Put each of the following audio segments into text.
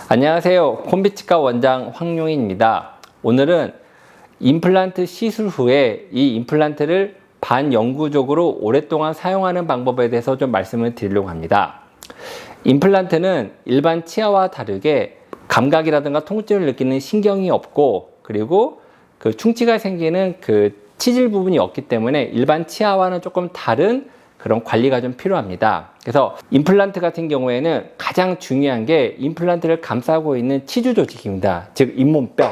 안녕하세요. 콤비치과 원장 황용인입니다. 오늘은 임플란트 시술 후에 이 임플란트를 반영구적으로 오랫동안 사용하는 방법에 대해서 좀 말씀을 드리려고 합니다. 임플란트는 일반 치아와 다르게 감각이라든가 통증을 느끼는 신경이 없고, 그리고 그 충치가 생기는 그 치질 부분이 없기 때문에 일반 치아와는 조금 다른 그런 관리가 좀 필요합니다. 그래서 임플란트 같은 경우에는 가장 중요한 게 임플란트를 감싸고 있는 치주 조직입니다. 즉 잇몸뼈.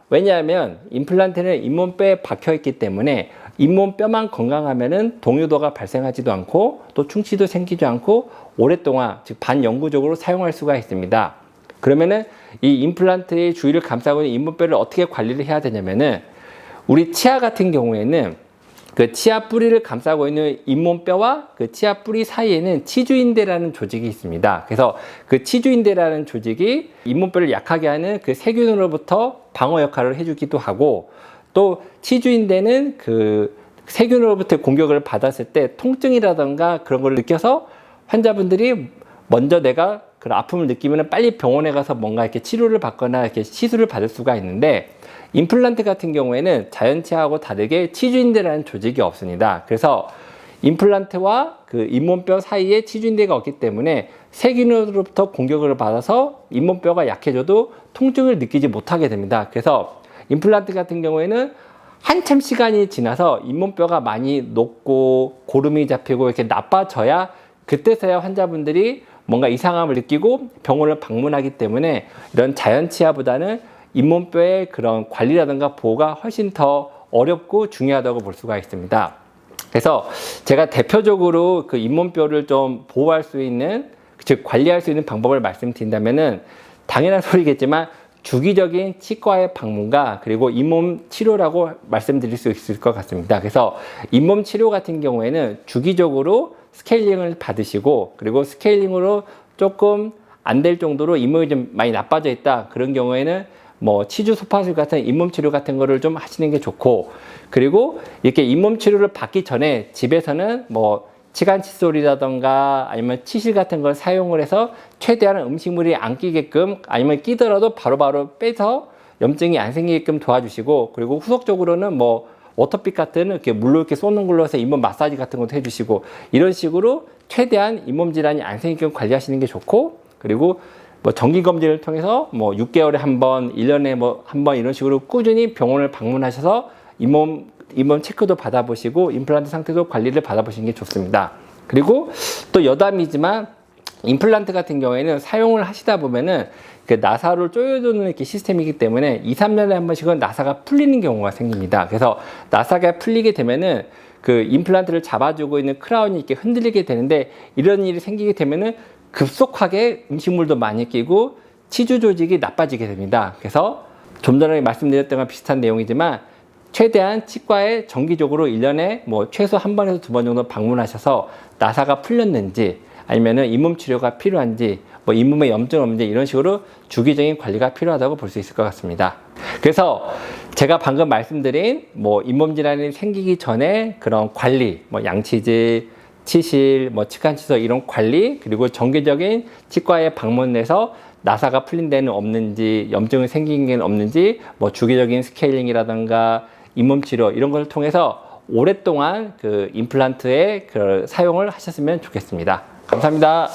왜냐하면 임플란트는 잇몸뼈에 박혀 있기 때문에 잇몸뼈만 건강하면은 동요도가 발생하지도 않고 또 충치도 생기지 않고 오랫동안 즉 반영구적으로 사용할 수가 있습니다. 그러면은 이 임플란트의 주위를 감싸고 있는 잇몸뼈를 어떻게 관리를 해야 되냐면은, 우리 치아 같은 경우에는 그 치아 뿌리를 감싸고 있는 잇몸뼈와 그 치아 뿌리 사이에는 치주인대라는 조직이 있습니다. 그래서 그 치주인대라는 조직이 잇몸뼈를 약하게 하는 그 세균으로부터 방어 역할을 해주기도 하고, 또 치주인대는 그 세균으로부터 공격을 받았을 때 통증이라던가 그런 걸 느껴서 환자분들이 먼저 내가 그런 아픔을 느끼면 빨리 병원에 가서 뭔가 이렇게 치료를 받거나 이렇게 시술을 받을 수가 있는데, 임플란트 같은 경우에는 자연치아하고 다르게 치주인대라는 조직이 없습니다. 그래서 임플란트와 그 잇몸뼈 사이에 치주인대가 없기 때문에 세균으로부터 공격을 받아서 잇몸뼈가 약해져도 통증을 느끼지 못하게 됩니다. 그래서 임플란트 같은 경우에는 한참 시간이 지나서 잇몸뼈가 많이 녹고 고름이 잡히고 이렇게 나빠져야, 그때서야 환자분들이 뭔가 이상함을 느끼고 병원을 방문하기 때문에 이런 자연치아보다는 잇몸뼈의 그런 관리라든가 보호가 훨씬 더 어렵고 중요하다고 볼 수가 있습니다. 그래서 제가 대표적으로 그 잇몸뼈를 좀 보호할 수 있는, 즉 관리할 수 있는 방법을 말씀드린다면은, 당연한 소리겠지만 주기적인 치과의 방문과 그리고 잇몸 치료라고 말씀드릴 수 있을 것 같습니다. 그래서 잇몸 치료 같은 경우에는 주기적으로 스케일링을 받으시고, 그리고 스케일링으로 조금 안 될 정도로 잇몸이 좀 많이 나빠져 있다, 그런 경우에는 뭐 치주 소파술 같은 잇몸 치료 같은 거를 좀 하시는 게 좋고, 그리고 이렇게 잇몸 치료를 받기 전에 집에서는 뭐 치간 칫솔이라던가 아니면 치실 같은 걸 사용을 해서 최대한 음식물이 안 끼게끔, 아니면 끼더라도 바로바로 빼서 염증이 안 생기게끔 도와주시고, 그리고 후속적으로는 뭐 워터픽 같은 이렇게 물로 이렇게 쏟는 걸로 해서 잇몸 마사지 같은 것도 해주시고, 이런 식으로 최대한 잇몸 질환이 안 생기게끔 관리하시는 게 좋고, 그리고 뭐 정기 검진을 통해서 뭐 6개월에 한 번, 1년에 뭐 한 번 이런 식으로 꾸준히 병원을 방문하셔서 잇몸 체크도 받아보시고 임플란트 상태도 관리를 받아보시는 게 좋습니다. 그리고 또 여담이지만 임플란트 같은 경우에는 사용을 하시다 보면은 그 나사를 조여두는 이렇게 시스템이기 때문에 2, 3년에 한 번씩은 나사가 풀리는 경우가 생깁니다. 그래서 나사가 풀리게 되면은 그 임플란트를 잡아주고 있는 크라운이 이렇게 흔들리게 되는데, 이런 일이 생기게 되면은 급속하게 음식물도 많이 끼고 치주 조직이 나빠지게 됩니다. 그래서 좀 전에 말씀드렸던 건 비슷한 내용이지만 최대한 치과에 정기적으로 1년에 뭐 최소 한 번에서 2번 정도 방문하셔서 나사가 풀렸는지, 아니면은 잇몸 치료가 필요한지, 뭐 잇몸에 염증 없는지, 이런 식으로 주기적인 관리가 필요하다고 볼 수 있을 것 같습니다. 그래서 제가 방금 말씀드린 뭐 잇몸 질환이 생기기 전에 그런 관리, 뭐 양치질, 치실, 뭐 치간치석 이런 관리, 그리고 정기적인 치과에 방문해서 나사가 풀린 데는 없는지, 염증이 생긴 게 없는지, 뭐 주기적인 스케일링이라든가 잇몸 치료 이런 걸 통해서 오랫동안 그 임플란트의 그 사용을 하셨으면 좋겠습니다. 감사합니다.